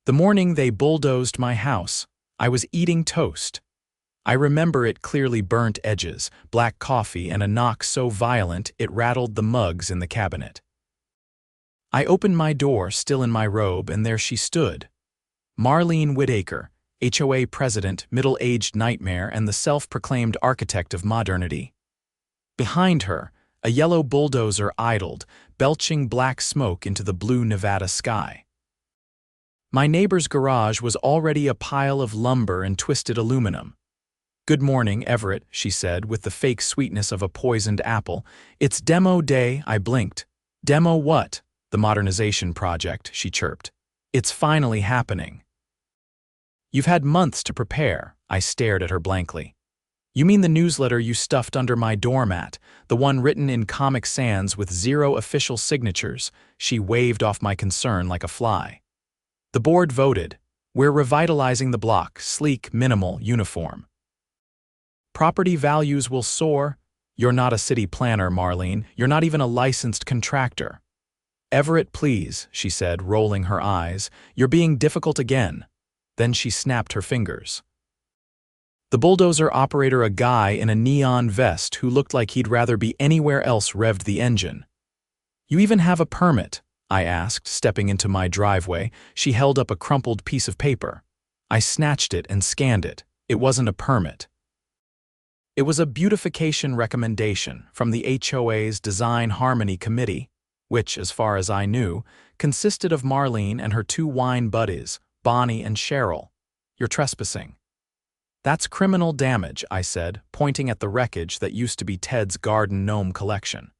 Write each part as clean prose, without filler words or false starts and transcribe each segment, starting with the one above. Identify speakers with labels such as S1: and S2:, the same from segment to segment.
S1: The morning they bulldozed my house, I was eating toast. I remember it clearly: burnt edges, black coffee, and a knock so violent it rattled the mugs in the cabinet. I opened my door, still in my robe, and there she stood. Marlene Whitaker, HOA president, middle-aged nightmare, and the self-proclaimed architect of modernity. Behind her, a yellow bulldozer idled, belching black smoke into the blue Nevada sky. My neighbor's garage was already a pile of lumber and twisted aluminum. "Good morning, Everett," she said, with the fake sweetness of a poisoned apple. "It's demo day." I blinked. "Demo what?" "The modernization project," she chirped. "It's finally happening." "You've had months to prepare." I stared at her blankly. "You mean the newsletter you stuffed under my doormat, the one written in Comic Sans with 0 official signatures?" She waved off my concern like a fly. "The board voted. We're revitalizing the block, sleek, minimal, uniform. Property values will soar." "You're not a city planner, Marlene. You're not even a licensed contractor." "Everett, please," she said, rolling her eyes. "You're being difficult again." Then she snapped her fingers. The bulldozer operator, a guy in a neon vest who looked like he'd rather be anywhere else, revved the engine. "You even have a permit?" I asked, stepping into my driveway. She held up a crumpled piece of paper. I snatched it and scanned it. It wasn't a permit. It was a beautification recommendation from the HOA's Design Harmony Committee, which, as far as I knew, consisted of Marlene and her 2 wine buddies, Bonnie and Cheryl. "You're trespassing." "That's criminal damage," I said, pointing at the wreckage that used to be Ted's garden gnome collection.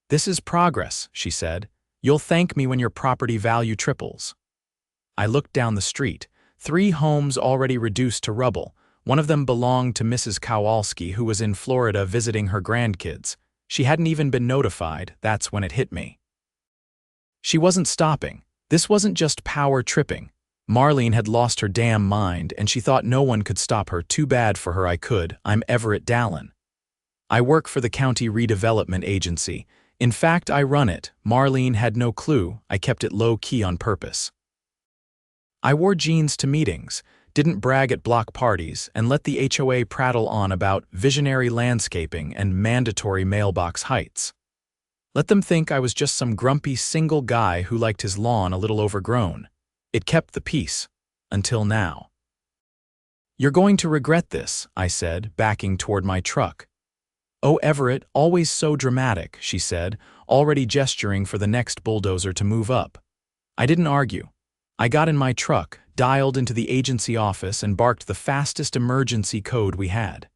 S1: "This is progress," she said. "You'll thank me when your property value triples." I looked down the street. 3 homes already reduced to rubble. One of them belonged to Mrs. Kowalski, who was in Florida visiting her grandkids. She hadn't even been notified. That's when it hit me. She wasn't stopping. This wasn't just power tripping. Marlene had lost her damn mind, and she thought no one could stop her. Too bad for her. I could. I'm Everett Dallin. I work for the county redevelopment agency. In fact, I run it. Marlene had no clue. I kept it low-key on purpose. I wore jeans to meetings, didn't brag at block parties, and let the HOA prattle on about visionary landscaping and mandatory mailbox heights. Let them think I was just some grumpy single guy who liked his lawn a little overgrown. It kept the peace. Until now. "You're going to regret this," I said, backing toward my truck. "Oh, Everett, always so dramatic," she said, already gesturing for the next bulldozer to move up. I didn't argue. I got in my truck, dialed into the agency office, and barked the fastest emergency code we had.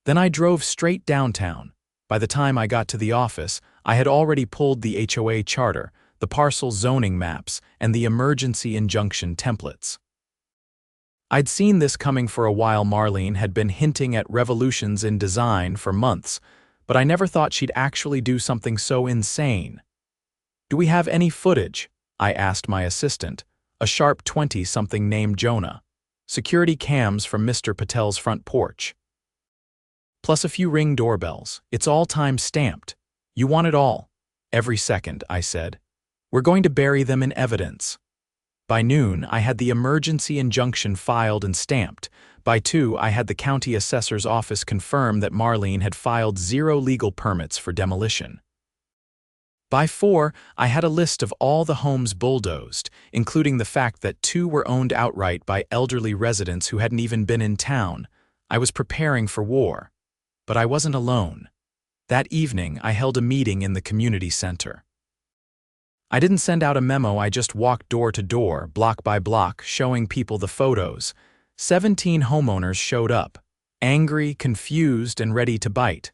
S1: Then I drove straight downtown. By the time I got to the office, I had already pulled the HOA charter, the parcel zoning maps, and the emergency injunction templates. I'd seen this coming for a while. Marlene had been hinting at revolutions in design for months, but I never thought she'd actually do something so insane. "Do we have any footage?" I asked my assistant, a sharp 20-something named Jonah. "Security cams from Mr. Patel's front porch. Plus a few Ring doorbells. It's all time-stamped. You want it all." "Every second," I said. "We're going to bury them in evidence." By noon, I had the emergency injunction filed and stamped. By 2, I had the county assessor's office confirm that Marlene had filed 0 legal permits for demolition. By 4, I had a list of all the homes bulldozed, including the fact that 2 were owned outright by elderly residents who hadn't even been in town. I was preparing for war. But I wasn't alone. That evening, I held a meeting in the community center. I didn't send out a memo. I just walked door to door, block by block, showing people the photos. 17 homeowners showed up, angry, confused, and ready to bite.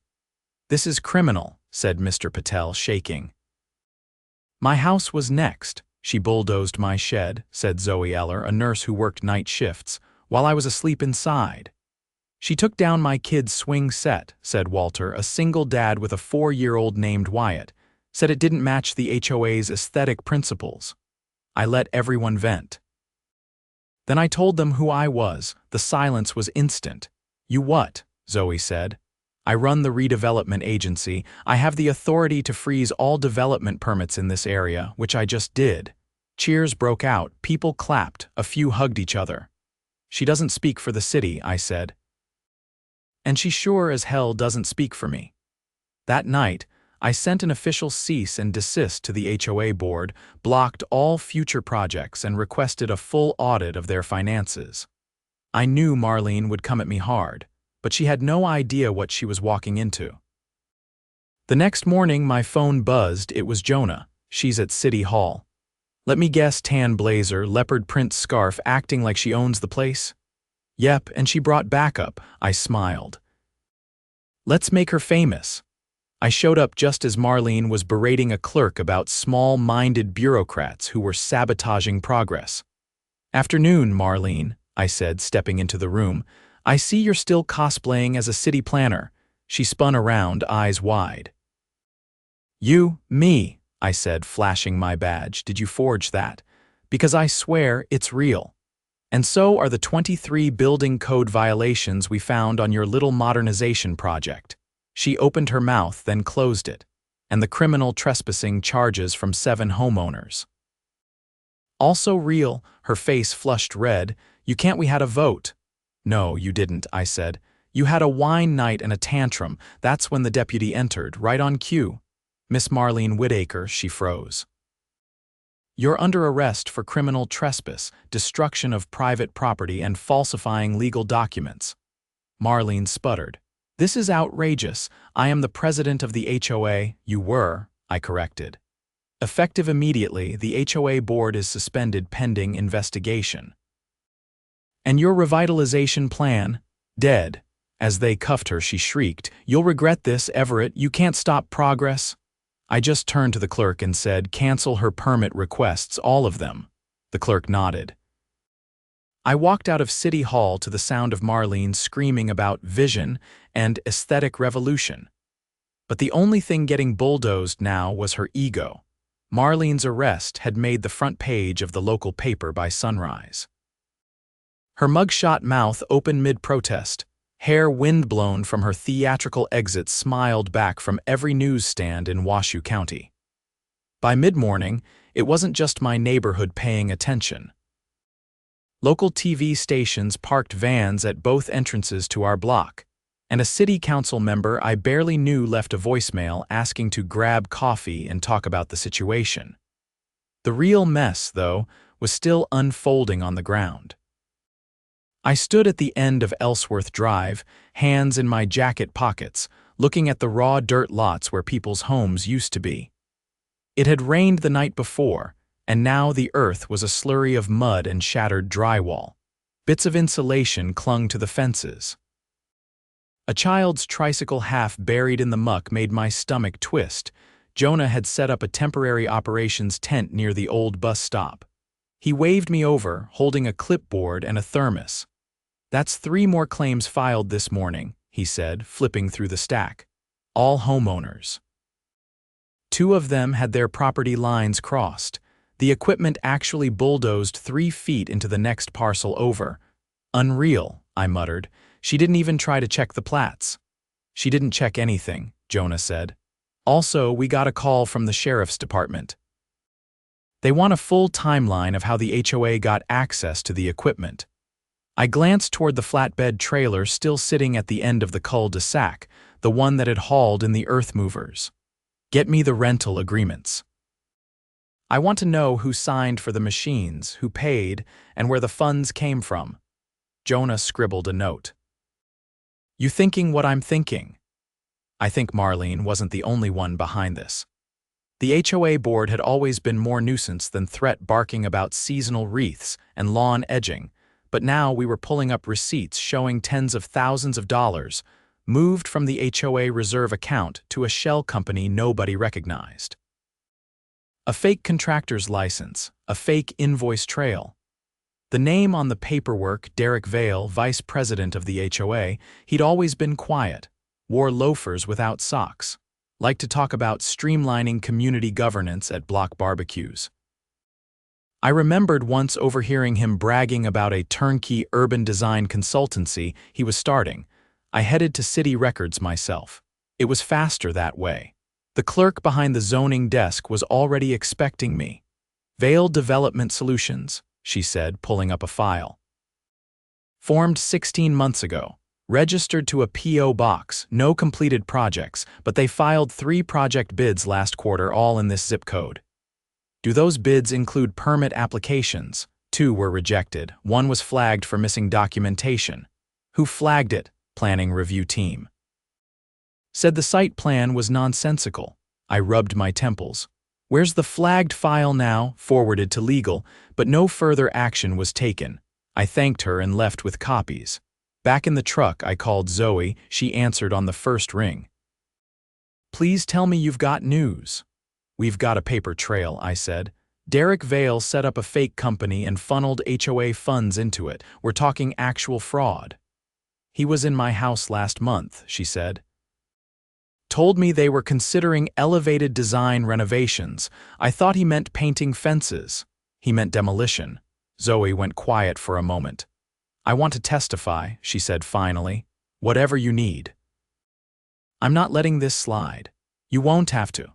S1: "This is criminal," said Mr. Patel, shaking. "My house was next. She bulldozed my shed," said Zoe Eller, a nurse who worked night shifts, "while I was asleep inside. She took down my kid's swing set," said Walter, a single dad with a 4-year-old named Wyatt. "Said it didn't match the HOA's aesthetic principles." I let everyone vent. Then I told them who I was. The silence was instant. "You what?" Zoe said. "I run the redevelopment agency. I have the authority to freeze all development permits in this area, which I just did." Cheers broke out, people clapped, a few hugged each other. "She doesn't speak for the city," I said. "And she sure as hell doesn't speak for me." That night, I sent an official cease and desist to the HOA board, blocked all future projects, and requested a full audit of their finances. I knew Marlene would come at me hard, but she had no idea what she was walking into. The next morning, my phone buzzed. It was Jonah. She's at City Hall. Let me guess, tan blazer, leopard print scarf, acting like she owns the place? Yep, and she brought backup. I smiled. Let's make her famous. I showed up just as Marlene was berating a clerk about small-minded bureaucrats who were sabotaging progress. "Afternoon, Marlene," I said, stepping into the room. "I see you're still cosplaying as a city planner." She spun around, eyes wide. Me," I said, flashing my badge. "Did you forge that? Because I swear it's real. And so are the 23 building code violations we found on your little modernization project." She opened her mouth, then closed it. "And the criminal trespassing charges from 7 homeowners. Also real." Her face flushed red. We had a vote." "No, you didn't," I said. "You had a wine night and a tantrum. That's when the deputy entered, right on cue." "Miss Marlene Whitaker," she froze. "You're under arrest for criminal trespass, destruction of private property, and falsifying legal documents." Marlene sputtered. "This is outrageous. I am the president of the HOA." "You were," I corrected. "Effective immediately, the HOA board is suspended pending investigation." "And your revitalization plan? Dead." As they cuffed her, she shrieked, "You'll regret this, Everett. You can't stop progress." I just turned to the clerk and said, "Cancel her permit requests, all of them." The clerk nodded. I walked out of City Hall to the sound of Marlene screaming about vision and aesthetic revolution. But the only thing getting bulldozed now was her ego. Marlene's arrest had made the front page of the local paper by sunrise. Her mugshot mouth open mid-protest. Hair windblown from her theatrical exit smiled back from every newsstand in Washoe County. By mid-morning, it wasn't just my neighborhood paying attention. Local TV stations parked vans at both entrances to our block, and a city council member I barely knew left a voicemail asking to grab coffee and talk about the situation. The real mess, though, was still unfolding on the ground. I stood at the end of Ellsworth Drive, hands in my jacket pockets, looking at the raw dirt lots where people's homes used to be. It had rained the night before, and now the earth was a slurry of mud and shattered drywall. Bits of insulation clung to the fences. A child's tricycle half buried in the muck made my stomach twist. Jonah had set up a temporary operations tent near the old bus stop. He waved me over, holding a clipboard and a thermos. "That's 3 more claims filed this morning," he said, flipping through the stack. "All homeowners. 2 of them had their property lines crossed. The equipment actually bulldozed 3 feet into the next parcel over." "Unreal," I muttered. "She didn't even try to check the plats." "She didn't check anything," Jonah said. "Also, we got a call from the sheriff's department. They want a full timeline of how the HOA got access to the equipment." I glanced toward the flatbed trailer still sitting at the end of the cul-de-sac, the one that had hauled in the earth movers. "Get me the rental agreements. I want to know who signed for the machines, who paid, and where the funds came from." Jonah scribbled a note. "You thinking what I'm thinking?" I think Marlene wasn't the only one behind this. The HOA board had always been more nuisance than threat, barking about seasonal wreaths and lawn edging, but now we were pulling up receipts showing tens of thousands of dollars moved from the HOA reserve account to a shell company nobody recognized. A fake contractor's license, a fake invoice trail. The name on the paperwork, Derek Vale, vice president of the HOA, he'd always been quiet, wore loafers without socks. Liked to talk about streamlining community governance at block barbecues. I remembered once overhearing him bragging about a turnkey urban design consultancy he was starting. I headed to city records myself. It was faster that way. The clerk behind the zoning desk was already expecting me. Vale Development Solutions, she said, pulling up a file. Formed 16 months ago. Registered to a P.O. box, no completed projects, but they filed 3 project bids last quarter, all in this zip code. Do those bids include permit applications? 2 were rejected, 1 was flagged for missing documentation. Who flagged it? Planning review team. Said the site plan was nonsensical. I rubbed my temples. Where's the flagged file now? Forwarded to legal, but no further action was taken. I thanked her and left with copies. Back in the truck, I called Zoe. She answered on the first ring. Please tell me you've got news. We've got a paper trail, I said. Derek Vale set up a fake company and funneled HOA funds into it. We're talking actual fraud. He was in my house last month, she said. Told me they were considering elevated design renovations. I thought he meant painting fences. He meant demolition. Zoe went quiet for a moment. I want to testify, she said finally. Whatever you need. I'm not letting this slide. You won't have to.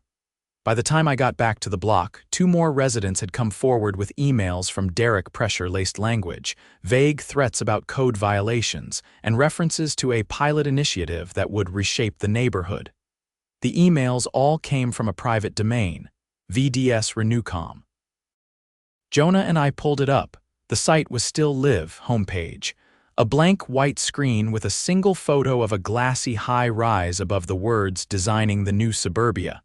S1: By the time I got back to the block, 2 more residents had come forward with emails from Derek, pressure-laced language, vague threats about code violations, and references to a pilot initiative that would reshape the neighborhood. The emails all came from a private domain, VDS Renewcom. Jonah and I pulled it up. The site was still live, homepage. A blank white screen with a single photo of a glassy high-rise above the words designing the new suburbia.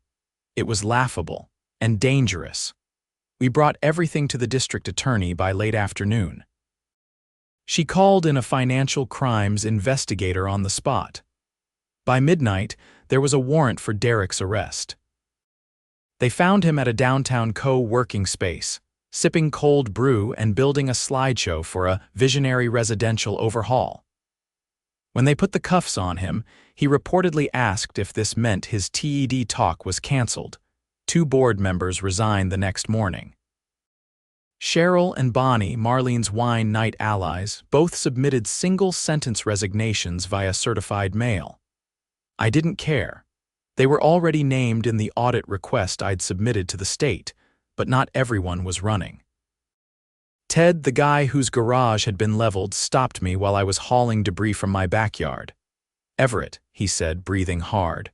S1: It was laughable and dangerous. We brought everything to the district attorney by late afternoon. She called in a financial crimes investigator on the spot. By midnight, there was a warrant for Derek's arrest. They found him at a downtown co-working space, sipping cold brew and building a slideshow for a visionary residential overhaul. When they put the cuffs on him, he reportedly asked if this meant his TED talk was canceled. 2 board members resigned the next morning. Cheryl and Bonnie, Marlene's wine night allies, both submitted single-sentence resignations via certified mail. I didn't care. They were already named in the audit request I'd submitted to the state, but not everyone was running. Ted, the guy whose garage had been leveled, stopped me while I was hauling debris from my backyard. Everett, he said, breathing hard.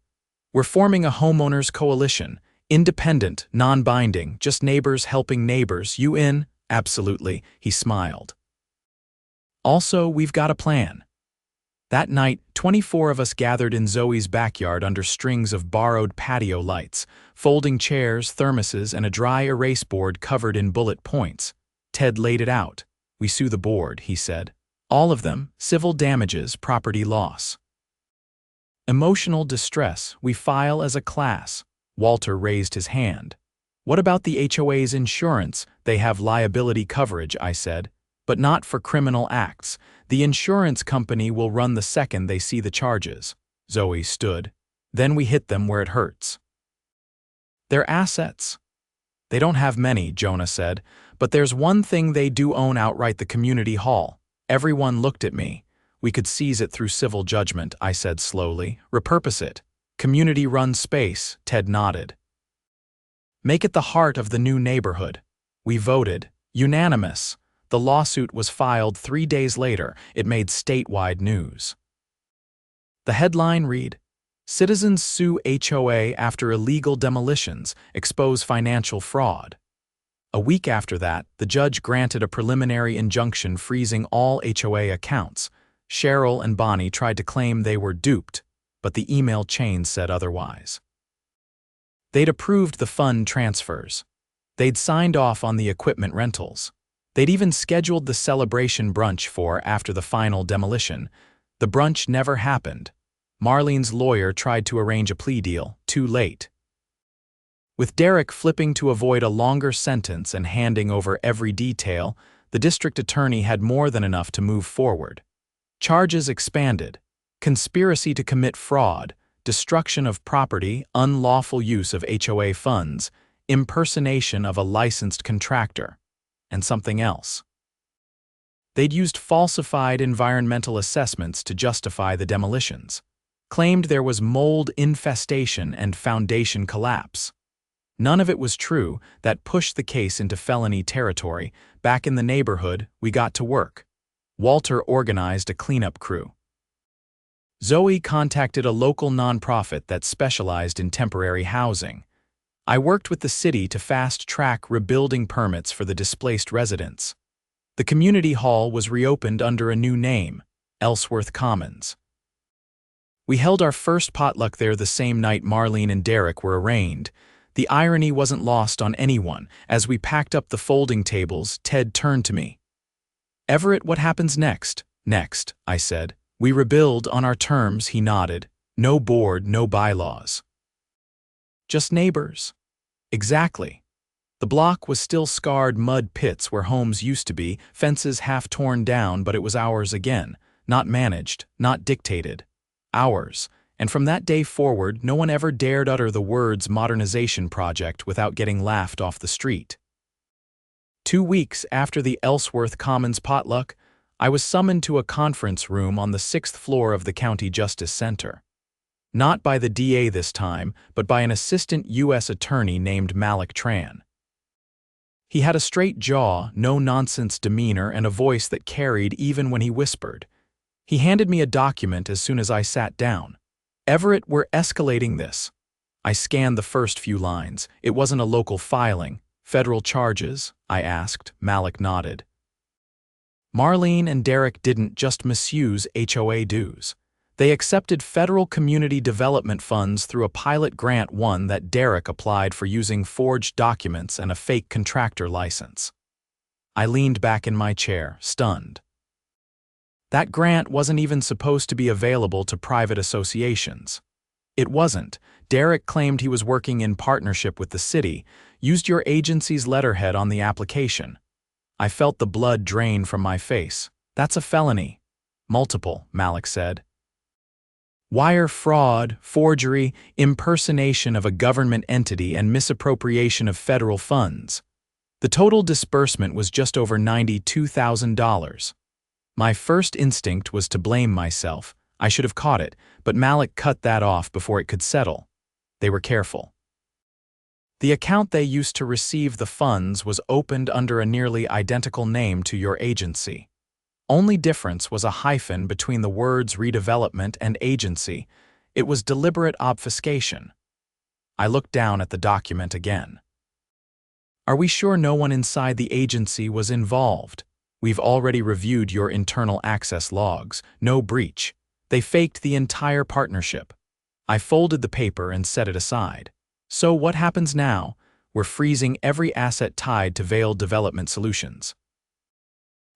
S1: We're forming a homeowners coalition. Independent, non-binding, just neighbors helping neighbors. You in? Absolutely, he smiled. Also, we've got a plan. That night, 24 of us gathered in Zoe's backyard under strings of borrowed patio lights, folding chairs, thermoses, and a dry erase board covered in bullet points. Ted laid it out. We sue the board, he said. All of them, civil damages, property loss. Emotional distress, we file as a class. Walter raised his hand. What about the HOA's insurance? They have liability coverage, I said. But not for criminal acts. The insurance company will run the second they see the charges. Zoe stood. Then we hit them where it hurts. Their assets. They don't have many, Jonah said, but there's one thing they do own outright: the community hall. Everyone looked at me. We could seize it through civil judgment, I said slowly. Repurpose it. Community-run space, Ted nodded. Make it the heart of the new neighborhood. We voted. Unanimous. The lawsuit was filed 3 days later. It made statewide news. The headline read, Citizens sue HOA after illegal demolitions, expose financial fraud. A week after that, the judge granted a preliminary injunction freezing all HOA accounts. Cheryl and Bonnie tried to claim they were duped, but the email chain said otherwise. They'd approved the fund transfers. They'd signed off on the equipment rentals. They'd even scheduled the celebration brunch for after the final demolition. The brunch never happened. Marlene's lawyer tried to arrange a plea deal, too late. With Derek flipping to avoid a longer sentence and handing over every detail, the district attorney had more than enough to move forward. Charges expanded: conspiracy to commit fraud, destruction of property, unlawful use of HOA funds, impersonation of a licensed contractor, and something else. They'd used falsified environmental assessments to justify the demolitions, claimed there was mold infestation and foundation collapse. None of it was true. That pushed the case into felony territory. Back in the neighborhood, we got to work. Walter organized a cleanup crew. Zoe contacted a local nonprofit that specialized in temporary housing. I worked with the city to fast-track rebuilding permits for the displaced residents. The community hall was reopened under a new name, Ellsworth Commons. We held our first potluck there the same night Marlene and Derek were arraigned. The irony wasn't lost on anyone. As we packed up the folding tables, Ted turned to me. "Everett, what happens next?" "Next," I said. "We rebuild on our terms," he nodded. "No board, no bylaws. Just neighbors." Exactly. The block was still scarred mud pits where homes used to be, fences half torn down, but it was ours again. Not managed, not dictated. Ours. And from that day forward, no one ever dared utter the words Modernization project without getting laughed off the street. 2 weeks after the Ellsworth Commons potluck, I was summoned to a conference room on the 6th floor of the County Justice Center. Not by the DA this time, but by an assistant U.S. attorney named Malik Tran. He had a straight jaw, no-nonsense demeanor, and a voice that carried even when he whispered. He handed me a document as soon as I sat down. "Everett, we're escalating this." I scanned the first few lines. It wasn't a local filing. "Federal charges?" I asked. Malik nodded. Marlene and Derek didn't just misuse HOA dues. They accepted federal community development funds through a pilot grant, one that Derek applied for using forged documents and a fake contractor license. I leaned back in my chair, stunned. That grant wasn't even supposed to be available to private associations. It wasn't. Derek claimed he was working in partnership with the city, used your agency's letterhead on the application. I felt the blood drain from my face. "That's a felony." "Multiple," Malik said. "Wire fraud, forgery, impersonation of a government entity, and misappropriation of federal funds. The total disbursement was just over $92,000. My first instinct was to blame myself. I should have caught it, but Malik cut that off before it could settle. They were careful. The account they used to receive the funds was opened under a nearly identical name to your agency. Only difference was a hyphen between the words redevelopment and agency. It was deliberate obfuscation. I looked down at the document again. "Are we sure no one inside the agency was involved? We've already reviewed your internal access logs. No breach. They faked the entire partnership." I folded the paper and set it aside. "So what happens now? We're freezing every asset tied to Vail Development Solutions.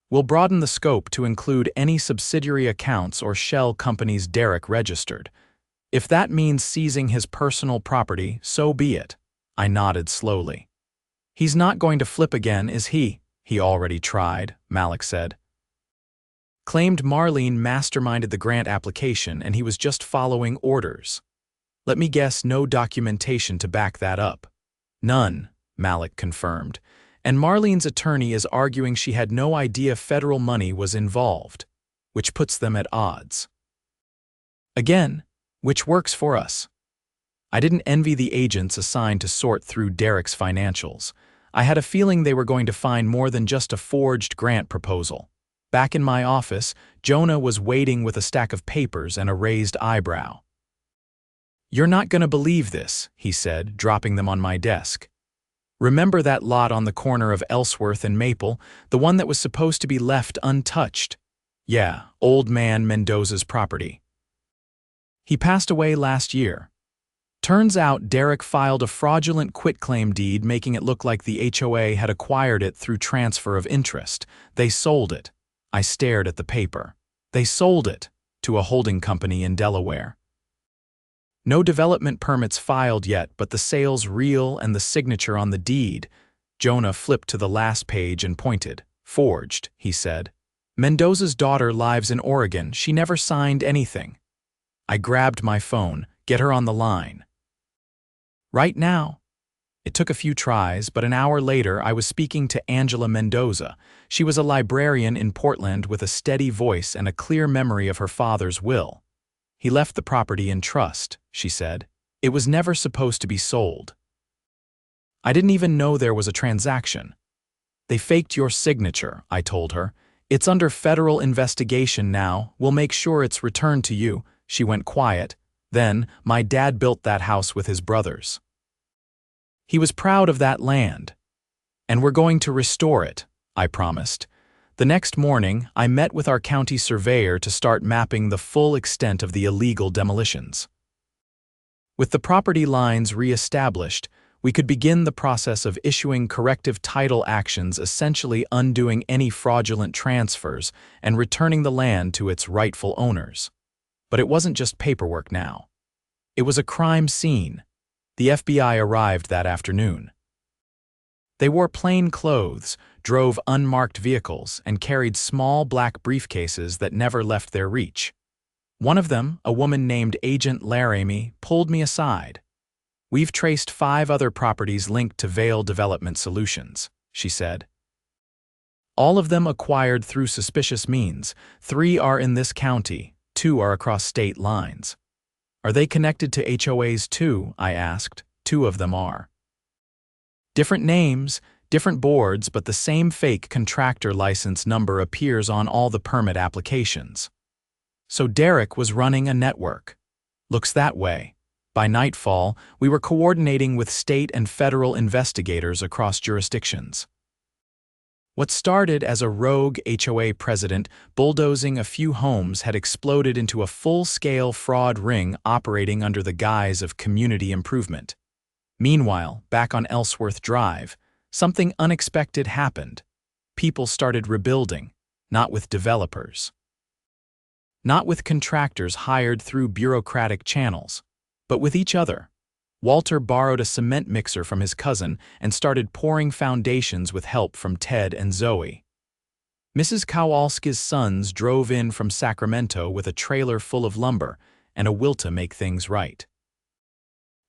S1: We'll broaden the scope to include any subsidiary accounts or shell companies Derek registered. If that means seizing his personal property, so be it." I nodded slowly. "He's not going to flip again, is he?" "He already tried," Malik said. "Claimed Marlene masterminded the grant application and he was just following orders. Let me guess, no documentation to back that up." "None," Malik confirmed. "And Marlene's attorney is arguing she had no idea federal money was involved, which puts them at odds. Again, which works for us." I didn't envy the agents assigned to sort through Derek's financials. I had a feeling they were going to find more than just a forged grant proposal. Back in my office, Jonah was waiting with a stack of papers and a raised eyebrow. "You're not going to believe this," he said, dropping them on my desk. "Remember that lot on the corner of Ellsworth and Maple, the one that was supposed to be left untouched? Yeah, old man Mendoza's property. He passed away last year. Turns out Derek filed a fraudulent quitclaim deed making it look like the HOA had acquired it through transfer of interest. They sold it." I stared at the paper. "They sold it to a holding company in Delaware. No development permits filed yet, but the sale's real and the signature on the deed." Jonah flipped to the last page and pointed. "Forged," he said. "Mendoza's daughter lives in Oregon. She never signed anything." I grabbed my phone. "Get her on the line." "Right now." It took a few tries, but an hour later I was speaking to Angela Mendoza. She was a librarian in Portland with a steady voice and a clear memory of her father's will. "He left the property in trust," she said. "It was never supposed to be sold." I didn't even know there was a transaction. They faked your signature, I told her. It's under federal investigation now. We'll make sure it's returned to you. She went quiet. Then, my dad built that house with his brothers. He was proud of that land. And we're going to restore it, I promised. The next morning, I met with our county surveyor to start mapping the full extent of the illegal demolitions. With the property lines re-established, we could begin the process of issuing corrective title actions, essentially undoing any fraudulent transfers and returning the land to its rightful owners. But it wasn't just paperwork now. It was a crime scene. The FBI arrived that afternoon. They wore plain clothes, drove unmarked vehicles, and carried small black briefcases that never left their reach. One of them, a woman named Agent Laramie, pulled me aside. "We've traced 5 other properties linked to Vail Development Solutions," she said. "All of them acquired through suspicious means. 3 are in this county, 2 are across state lines." "Are they connected to HOAs too?" I asked. 2 of them are. "Different names, different boards, but the same fake contractor license number appears on all the permit applications." So Derek was running a network. Looks that way. By nightfall, we were coordinating with state and federal investigators across jurisdictions. What started as a rogue HOA president bulldozing a few homes had exploded into a full-scale fraud ring operating under the guise of community improvement. Meanwhile, back on Ellsworth Drive, something unexpected happened. People started rebuilding, not with developers. Not with contractors hired through bureaucratic channels, but with each other. Walter borrowed a cement mixer from his cousin and started pouring foundations with help from Ted and Zoe. Mrs. Kowalski's sons drove in from Sacramento with a trailer full of lumber and a will to make things right.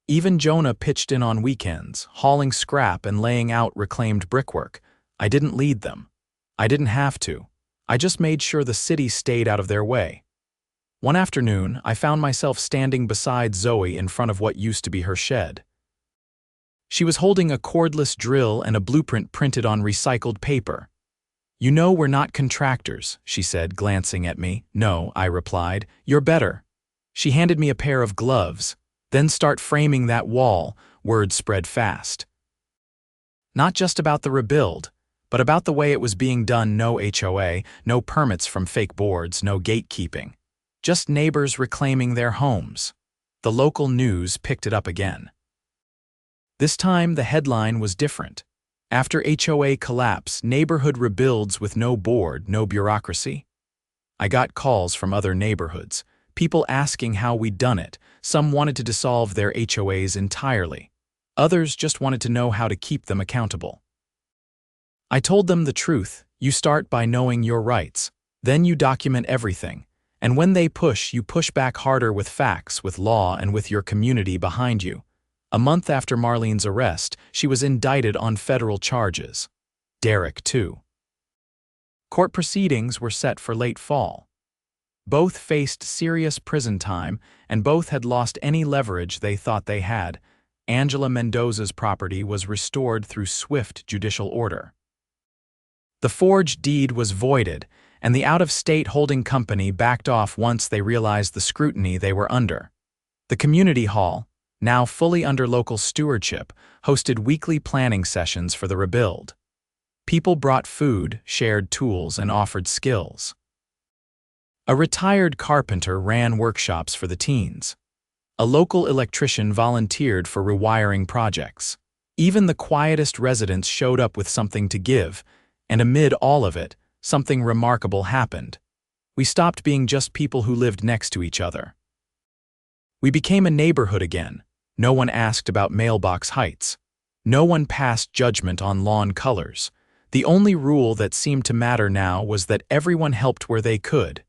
S1: Even Jonah pitched in on weekends, hauling scrap and laying out reclaimed brickwork. I didn't lead them. I didn't have to. I just made sure the city stayed out of their way. One afternoon, I found myself standing beside Zoe in front of what used to be her shed. She was holding a cordless drill and a blueprint printed on recycled paper. "You know we're not contractors," she said, glancing at me. "No," I replied. "You're better." She handed me a pair of gloves. "Then start framing that wall." Word spread fast. Not just about the rebuild, but about the way it was being done. No HOA, no permits from fake boards, no gatekeeping. Just neighbors reclaiming their homes. The local news picked it up again. This time, the headline was different. "After HOA collapse, neighborhood rebuilds with no board, no bureaucracy." I got calls from other neighborhoods, people asking how we'd done it. Some wanted to dissolve their HOAs entirely. Others just wanted to know how to keep them accountable. I told them the truth. You start by knowing your rights. Then you document everything. And when they push, you push back harder with facts, with law, and with your community behind you. A month after Marlene's arrest, she was indicted on federal charges. Derek, too. Court proceedings were set for late fall. Both faced serious prison time, and both had lost any leverage they thought they had. Angela Mendoza's property was restored through swift judicial order. The forged deed was voided, and the out-of-state holding company backed off once they realized the scrutiny they were under. The community hall, now fully under local stewardship, hosted weekly planning sessions for the rebuild. People brought food, shared tools, and offered skills. A retired carpenter ran workshops for the teens. A local electrician volunteered for rewiring projects. Even the quietest residents showed up with something to give, and amid all of it, something remarkable happened. We stopped being just people who lived next to each other. We became a neighborhood again. No one asked about mailbox heights. No one passed judgment on lawn colors. The only rule that seemed to matter now was that everyone helped where they could.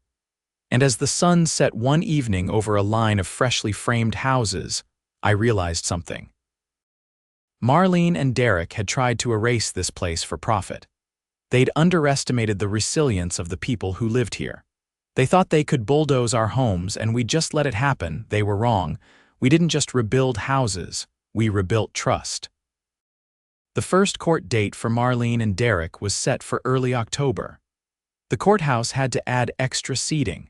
S1: And as the sun set one evening over a line of freshly framed houses, I realized something. Marlene and Derek had tried to erase this place for profit. They'd underestimated the resilience of the people who lived here. They thought they could bulldoze our homes and we'd just let it happen. They were wrong. We didn't just rebuild houses, we rebuilt trust. The first court date for Marlene and Derek was set for early October. The courthouse had to add extra seating.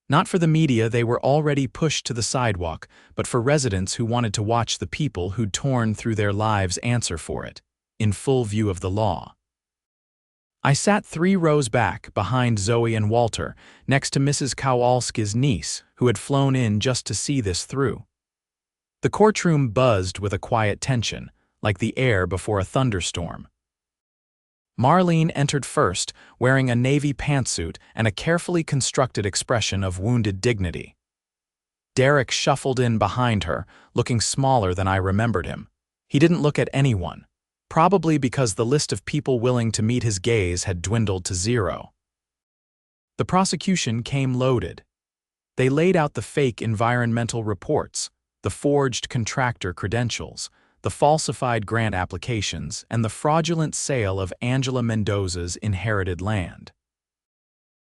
S1: Not for the media, they were already pushed to the sidewalk, but for residents who wanted to watch the people who'd torn through their lives answer for it, in full view of the law. I sat 3 rows back, behind Zoe and Walter, next to Mrs. Kowalski's niece, who had flown in just to see this through. The courtroom buzzed with a quiet tension, like the air before a thunderstorm. Marlene entered first, wearing a navy pantsuit and a carefully constructed expression of wounded dignity. Derek shuffled in behind her, looking smaller than I remembered him. He didn't look at anyone, probably because the list of people willing to meet his gaze had dwindled to 0. The prosecution came loaded. They laid out the fake environmental reports, the forged contractor credentials, the falsified grant applications, and the fraudulent sale of Angela Mendoza's inherited land.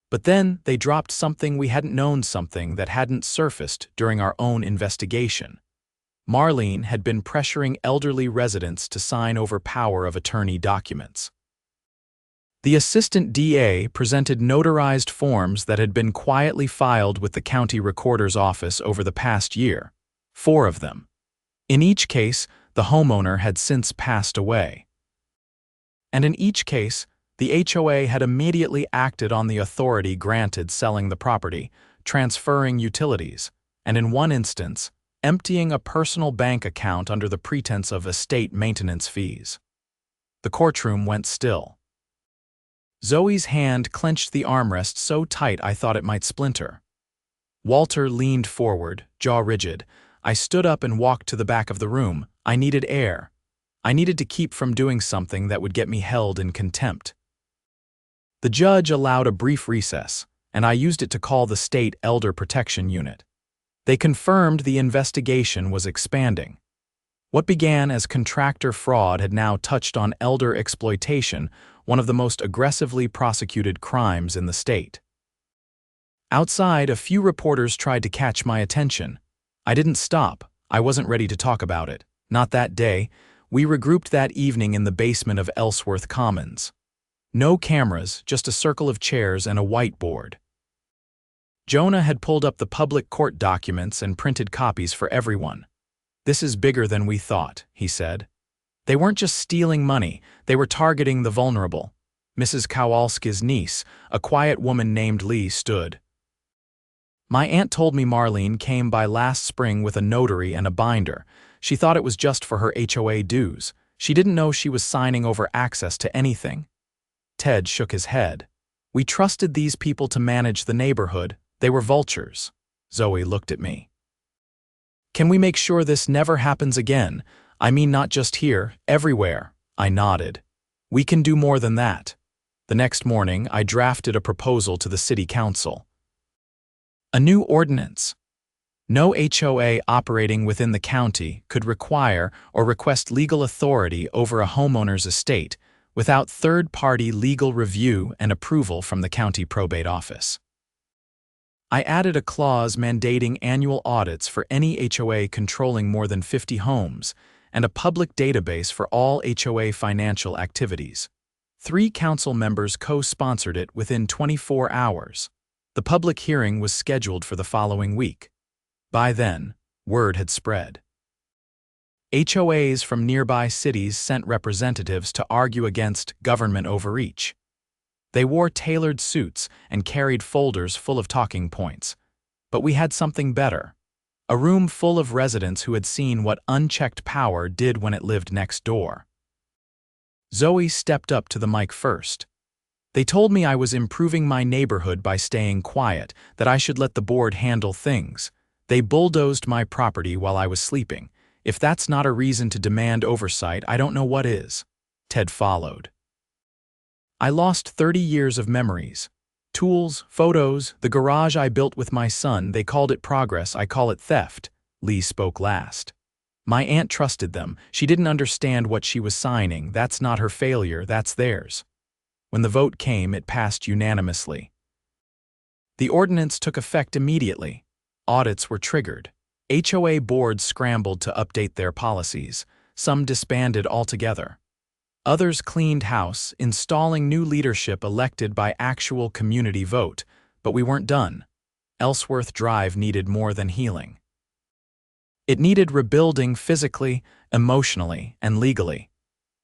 S1: But then they dropped something we hadn't known, something that hadn't surfaced during our own investigation. Marlene had been pressuring elderly residents to sign over power of attorney documents. The assistant DA presented notarized forms that had been quietly filed with the county recorder's office over the past year, 4 of them. In each case, the homeowner had since passed away. And in each case, the HOA had immediately acted on the authority granted selling the property, transferring utilities, and in one instance, emptying a personal bank account under the pretense of estate maintenance fees. The courtroom went still. Zoe's hand clenched the armrest so tight I thought it might splinter. Walter leaned forward, jaw rigid. I stood up and walked to the back of the room. I needed air. I needed to keep from doing something that would get me held in contempt. The judge allowed a brief recess, and I used it to call the state elder protection unit. They confirmed the investigation was expanding. What began as contractor fraud had now touched on elder exploitation, one of the most aggressively prosecuted crimes in the state. Outside, a few reporters tried to catch my attention. I didn't stop. I wasn't ready to talk about it. Not that day. We regrouped that evening in the basement of Ellsworth Commons. No cameras, just a circle of chairs and a whiteboard. Jonah had pulled up the public court documents and printed copies for everyone. "This is bigger than we thought," he said. "They weren't just stealing money, they were targeting the vulnerable." Mrs. Kowalski's niece, a quiet woman named Lee, stood. "My aunt told me Marlene came by last spring with a notary and a binder. She thought it was just for her HOA dues. She didn't know she was signing over access to anything." Ted shook his head. "We trusted these people to manage the neighborhood. They were vultures." Zoe looked at me. "Can we make sure this never happens again? I mean, not just here, everywhere." I nodded. "We can do more than that." The next morning, I drafted a proposal to the city council. A new ordinance. No HOA operating within the county could require or request legal authority over a homeowner's estate without third-party legal review and approval from the county probate office. I added a clause mandating annual audits for any HOA controlling more than 50 homes and a public database for all HOA financial activities. 3 council members co-sponsored it within 24 hours. The public hearing was scheduled for the following week. By then, word had spread. HOAs from nearby cities sent representatives to argue against government overreach. They wore tailored suits and carried folders full of talking points. But we had something better. A room full of residents who had seen what unchecked power did when it lived next door. Zoe stepped up to the mic first. "They told me I was improving my neighborhood by staying quiet, that I should let the board handle things. They bulldozed my property while I was sleeping. If that's not a reason to demand oversight, I don't know what is." Ted followed. "I lost 30 years of memories. Tools, photos, the garage I built with my son, they called it progress, I call it theft." Lee spoke last. "My aunt trusted them. She didn't understand what she was signing. That's not her failure, that's theirs." When the vote came, it passed unanimously. The ordinance took effect immediately. Audits were triggered. HOA boards scrambled to update their policies. Some disbanded altogether. Others cleaned house, installing new leadership elected by actual community vote, but we weren't done. Ellsworth Drive needed more than healing. It needed rebuilding physically, emotionally, and legally.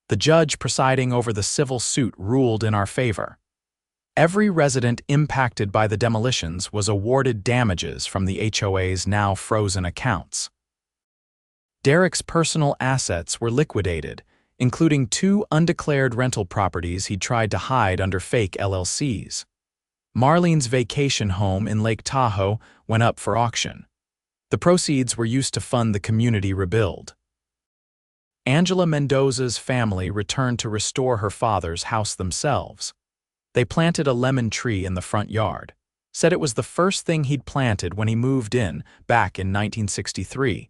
S1: The judge presiding over the civil suit ruled in our favor. Every resident impacted by the demolitions was awarded damages from the HOA's now frozen accounts. Derek's personal assets were liquidated, including 2 undeclared rental properties he'd tried to hide under fake LLCs. Marlene's vacation home in Lake Tahoe went up for auction. The proceeds were used to fund the community rebuild. Angela Mendoza's family returned to restore her father's house themselves. They planted a lemon tree in the front yard, said it was the first thing he'd planted when he moved in back in 1963.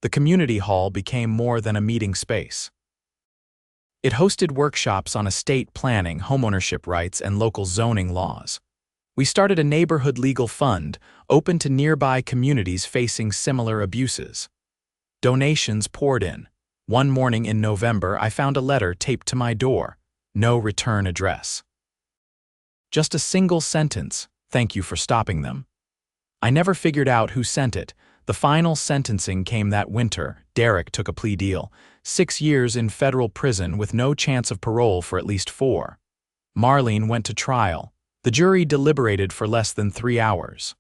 S1: The community hall became more than a meeting space. It hosted workshops on estate planning, homeownership rights, and local zoning laws. We started a neighborhood legal fund open to nearby communities facing similar abuses. Donations poured in. One morning in November, I found a letter taped to my door. No return address. Just a single sentence, "Thank you for stopping them." I never figured out who sent it. The final sentencing came that winter. Derek took a plea deal. 6 years in federal prison with no chance of parole for at least 4. Marlene went to trial. The jury deliberated for less than 3 hours.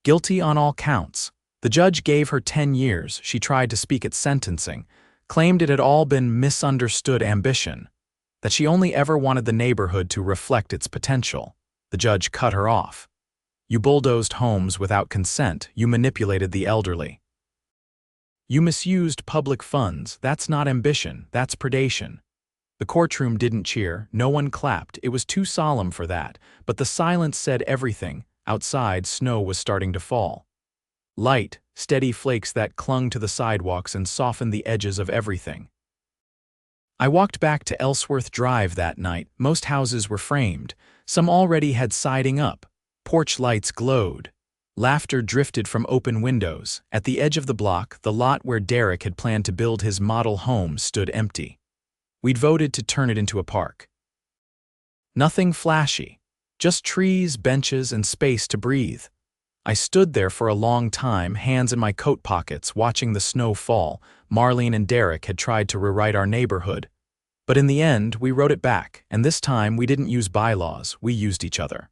S1: Guilty on all counts. The judge gave her 10 years. She tried to speak at sentencing, claimed it had all been misunderstood ambition, that she only ever wanted the neighborhood to reflect its potential. The judge cut her off. "You bulldozed homes without consent. You manipulated the elderly. You misused public funds. That's not ambition, that's predation." The courtroom didn't cheer. No one clapped. It was too solemn for that. But the silence said everything. Outside, snow was starting to fall. Light, steady flakes that clung to the sidewalks and softened the edges of everything. I walked back to Ellsworth Drive that night. Most houses were framed. Some already had siding up. Porch lights glowed. Laughter drifted from open windows. At the edge of the block, the lot where Derek had planned to build his model home stood empty. We'd voted to turn it into a park. Nothing flashy, just trees, benches, and space to breathe. I stood there for a long time, hands in my coat pockets, watching the snow fall. Marlene and Derek had tried to rewrite our neighborhood. But in the end, we wrote it back, and this time we didn't use bylaws, we used each other.